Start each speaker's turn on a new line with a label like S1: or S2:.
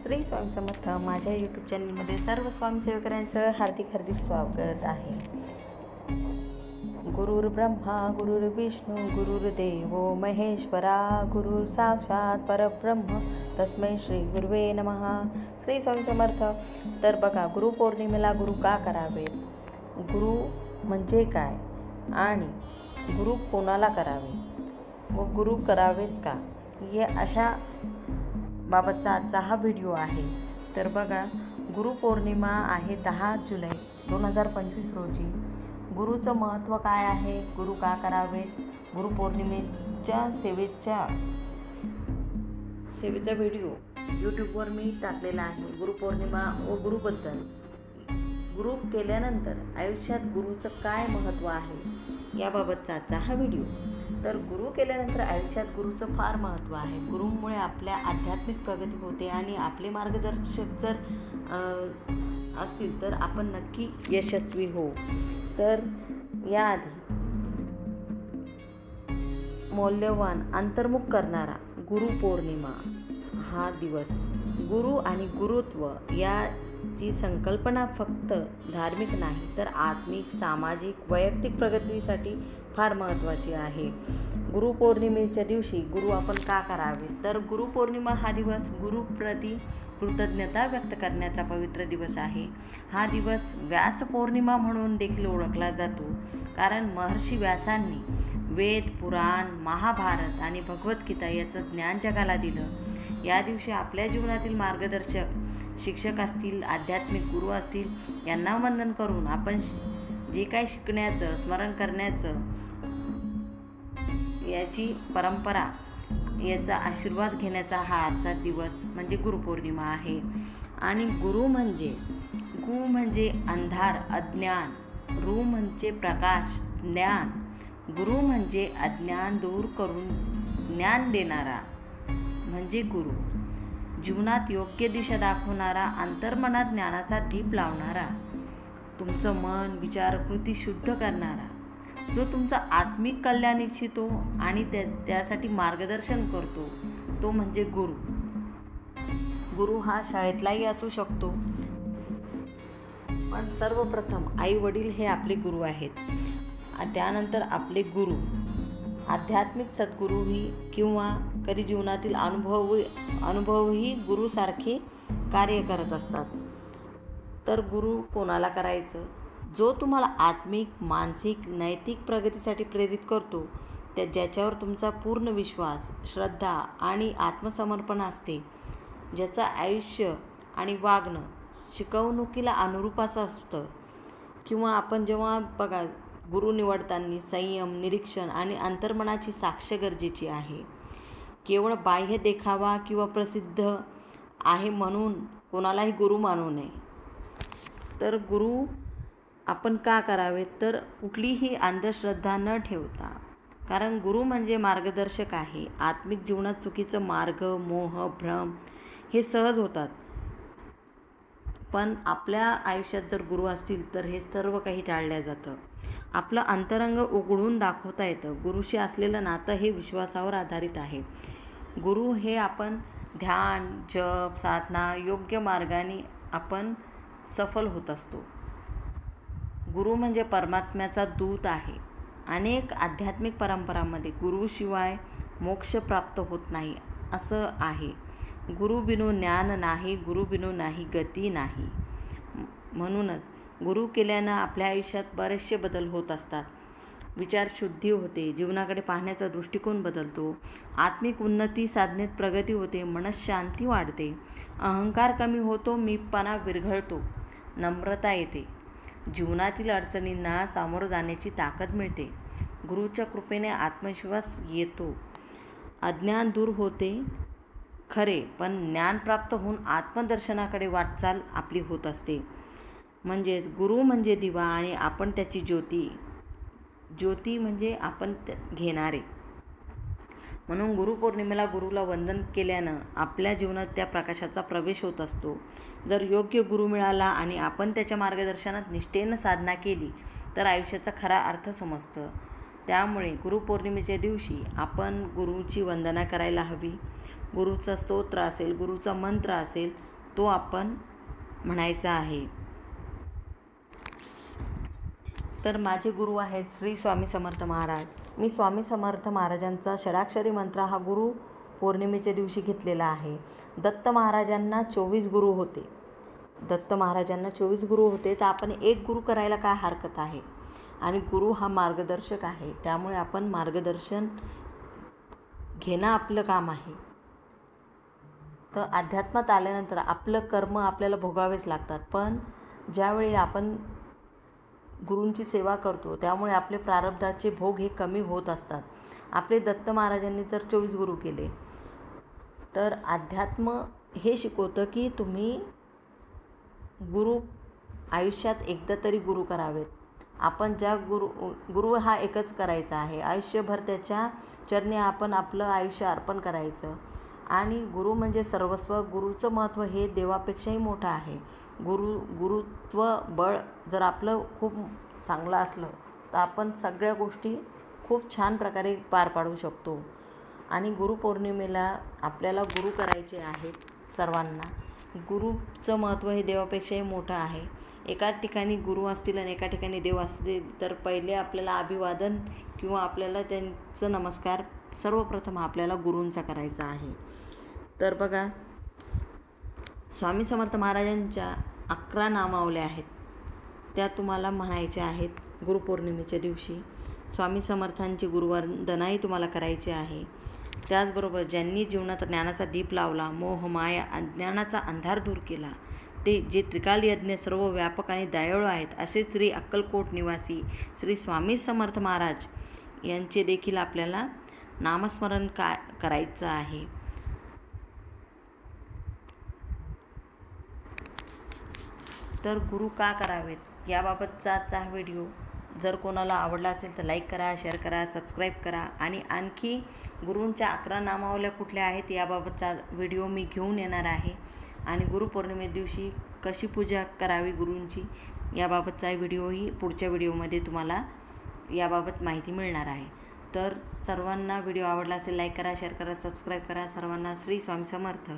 S1: श्री स्वामी समर्थ. माझ्या यूट्यूब चॅनलमध्ये सर्व स्वामीसेवकांचं हार्दिक स्वागत आहे. गुरुर्ब्रह्मा गुरुर्विष्णू गुरुर्देव महेश्वरा, गुरु साक्षात परब्रह्म तस्मै श्री गुरुवे नमः. श्री स्वामी समर्थ. तर बघा, गुरुपौर्णिमेला गुरु का करावेत, गुरु म्हणजे काय आणि गुरु कोणाला करावे व गुरु करावेच का, हे अशा बाबतचा आजचा हा व्हिडिओ आहे. तर बघा, गुरुपौर्णिमा आहे 10 जुलै 2025 रोजी. गुरुचं महत्त्व काय आहे, गुरु का करावे, गुरुपौर्णिमेच्या सेवेचा व्हिडिओ यूट्यूबवर मी टाकलेला आहे. गुरुपौर्णिमा व गुरुबद्दल, गुरु केल्यानंतर आयुष्यात गुरुचं काय महत्त्व आहे याबाबतचा आजचा हा व्हिडिओ. तर गुरु केल्यानंतर आयुष्यात गुरुचं फार महत्त्व आहे. गुरुमुळे आपल्या आध्यात्मिक प्रगती होते आणि आपले मार्गदर्शक जर असतील तर आपण नक्की यशस्वी होऊ. तर याआधी मौल्यवान अंतर्मुख करणारा गुरुपौर्णिमा हा दिवस, गुरु आणि गुरुत्व याची संकल्पना फक्त धार्मिक नाही तर आत्मिक, सामाजिक, वैयक्तिक प्रगतीसाठी फार महत्त्वाची आहे. गुरुपौर्णिमेच्या दिवशी गुरु आपण का करावे, तर गुरुपौर्णिमा हा दिवस गुरुप्रती कृतज्ञता व्यक्त करण्याचा पवित्र दिवस आहे. हा दिवस व्यास पौर्णिमा म्हणून देखील ओळखला जातो, कारण महर्षी व्यासांनी वेद, पुराण, महाभारत आणि भगवद्गीता याचं ज्ञान जगाला दिलं. या दिवशी आपल्या जीवनातील मार्गदर्शक, शिक्षक असतील, आध्यात्मिक गुरु असतील यांना वंदन करून आपण जे काही शिकण्याचं, स्मरण करण्याचं याची परंपरा, याचा आशीर्वाद घेण्याचा हा आजचा दिवस म्हणजे गुरुपौर्णिमा आहे. आणि गुरु म्हणजे अंधार, अज्ञान, रु म्हणजे प्रकाश, ज्ञान. गुरु म्हणजे अज्ञान दूर करून ज्ञान देणारा म्हणजे गुरु. जीवनात योग्य दिशा दाखवणारा, अंतर्मनात ज्ञानाचा दीप लावणारा, तुमचं मन, विचार, कृती शुद्ध करणारा, जो तुमचं आत्मिक कल्याण इच्छितो आणि त्यासाठी मार्गदर्शन करतो, तो म्हणजे गुरु. गुरु हा शाळेतलाही असू शकतो, पण सर्वप्रथम आई वडील हे आपले गुरु आहेत. त्यानंतर आपले गुरु आध्यात्मिक सद्गुरूही किंवा कधी जीवनातील अनुभवही गुरुसारखे कार्य करत असतात. तर गुरु कोणाला करायचं, जो तुम्हाला आत्मिक, मानसिक, नैतिक प्रगतीसाठी प्रेरित करतो, ज्याच्यावर तुमचा पूर्ण विश्वास, श्रद्धा आणि आत्मसमर्पण असते, ज्याचं आयुष्य आणि वागणं शिकवणुकीला अनुरूप असं असतं. किंवा आपण जेव्हा बघा, गुरु निवडताना संयम, निरीक्षण आणि अंतर्मनाची साक्ष गरजेची आहे. केवळ बाह्य देखावा किंवा प्रसिद्ध आहे म्हणून कोणालाही गुरु मानू नये. तर गुरु आपण का करावे, तर कुठलीही अंधश्रद्धा न ठेवता, कारण गुरु म्हणजे मार्गदर्शक आहे. आत्मिक जीवनात चुकीचं मार्ग, मोह, भ्रम हे सहज होतात, पण आपल्या आयुष्यात जर गुरु असतील तर हे सर्व काही टाळलं जातं. आपलं अंतरंग उघडून दाखवता येतं. गुरुशी असलेलं नातं हे विश्वासावर आधारित आहे. गुरु हे आपण ध्यान, जप, साधना, योग्य मार्गाने आपण सफल होत असतो. गुरु म्हणजे परमात्म्याचा दूत आहे. अनेक आध्यात्मिक परंपरांमध्ये गुरुशिवाय मोक्ष प्राप्त होत नाही असं आहे. गुरु बिनु ज्ञान नाही, गुरु बिनु नाही गती नाही. म्हणूनच गुरु केल्यानं आपल्या आयुष्यात बरेचसे बदल होत असतात. विचार शुद्धी होते, जीवनाकडे पाहण्याचा दृष्टिकोन बदलतो, आत्मिक उन्नती साधनेत प्रगती होते, मनःशांती वाढते, अहंकार कमी होतो, मीपणा विरघळतो, नम्रता येते, जीवनातील अडचणींना सामोरं जाण्याची ताकद मिळते, गुरुच्या कृपेने आत्मविश्वास येतो, अज्ञान दूर होते खरे, पण ज्ञान प्राप्त होऊन आत्मदर्शनाकडे वाटचाल आपली होत असते. म्हणजेच गुरु म्हणजे दिवा आणि आपण त्याची ज्योती म्हणजे आपण घेणारे. म्हणून गुरुपौर्णिमेला गुरुला वंदन केल्यानं आपल्या जीवनात त्या प्रकाशाचा प्रवेश होत असतो. जर योग्य गुरु मिळाला आणि आपण त्याच्या मार्गदर्शनात निष्ठेनं साधना केली तर आयुष्याचा खरा अर्थ समजतं. त्यामुळे गुरुपौर्णिमेच्या दिवशी आपण गुरुची वंदना करायला हवी. गुरुचा स्तोत्र असेल, गुरुचा मंत्र असेल तो आपण म्हणायचा आहे. तर माझे गुरु आहेत श्री स्वामी समर्थ महाराज. मी स्वामी समर्थ महाराजांचा षडाक्षरी मंत्र हा गुरु पौर्णिमेच्या दिवशी घेतलेला आहे. दत्त महाराजांना 24 गुरु होते. तर आपण एक गुरु करायला काय हरकत आहे. आणि गुरु हा मार्गदर्शक आहे, त्यामुळे आपण मार्गदर्शन घेणं आपलं काम आहे. तर अध्यात्मात आल्यानंतर आपलं कर्म आपल्याला भोगावेच लागतात, पण ज्यावेळी आपण गुरूंची सेवा करतो त्यामुळे आपले प्रारब्धाचे भोग हे कमी होत असतात. आपले दत्त महाराजांनी तर 24 गुरु केले. तर अध्यात्म हे शिकवतं की तुम्ही आयुष्यात एकदा तरी गुरु करावेत. आपण गुरु हा एकच करायचा आहे. आयुष्यभर त्याच्या चरणी आपण आपलं आयुष्य अर्पण करायचं. आणि गुरु म्हणजे सर्वस्व. गुरुचं महत्त्व हे देवापेक्षाही मोठं आहे. गुरुत्व बळ जर आपलं खूप चांगलं असलं तर आपण सगळ्या गोष्टी खूप छान प्रकारे पार पाडू शकतो. आणि गुरुपौर्णिमेला आपल्याला गुरु करायचे आहेत सर्वांना. गुरुचं महत्त्व हे देवापेक्षाही मोठं आहे. एका ठिकाणी गुरु असतील आणि एका ठिकाणी देव असतील तर पहिले आपल्याला अभिवादन किंवा आपल्याला त्यांचं नमस्कार सर्वप्रथम आपल्याला गुरूंचा करायचा आहे. तर बघा, स्वामी समर्थ महाराजांच्या 11 नामावल्या आहेत, त्या तुम्हाला म्हणायच्या आहेत गुरुपौर्णिमेच्या दिवशी. स्वामी समर्थांची गुरुवंदनाही तुम्हाला करायची आहे. त्याचबरोबर ज्यांनी जीवनात ज्ञानाचा दीप लावला, मोह माया अज्ञानाचा अंधार दूर केला, ते जे त्रिकाल यज्ञ सर्व व्यापक आणि दयाळू आहेत, असे श्री अक्कलकोट निवासी श्री स्वामी समर्थ महाराज यांचे देखील आपल्याला नामस्मरण करायचं आहे. तर गुरु का करावेत याबाबतचा आजचा हा व्हिडिओ जर कोणाला आवडला असेल तर लाईक करा, शेअर करा, सबस्क्राईब करा. आणि आणखी गुरूंच्या 11 नामावल्या कुठल्या आहेत याबाबतचा व्हिडिओ मी घेऊन येणार आहे. आणि गुरुपौर्णिमे दिवशी कशी पूजा करावी गुरूंची याबाबतचा व्हिडिओही पुढच्या व्हिडिओमध्ये तुम्हाला याबाबत माहिती मिळणार आहे. तर सर्वांना व्हिडिओ आवडला असेल लाईक करा, शेअर करा, सबस्क्राईब करा. सर्वांना श्री स्वामी समर्थ.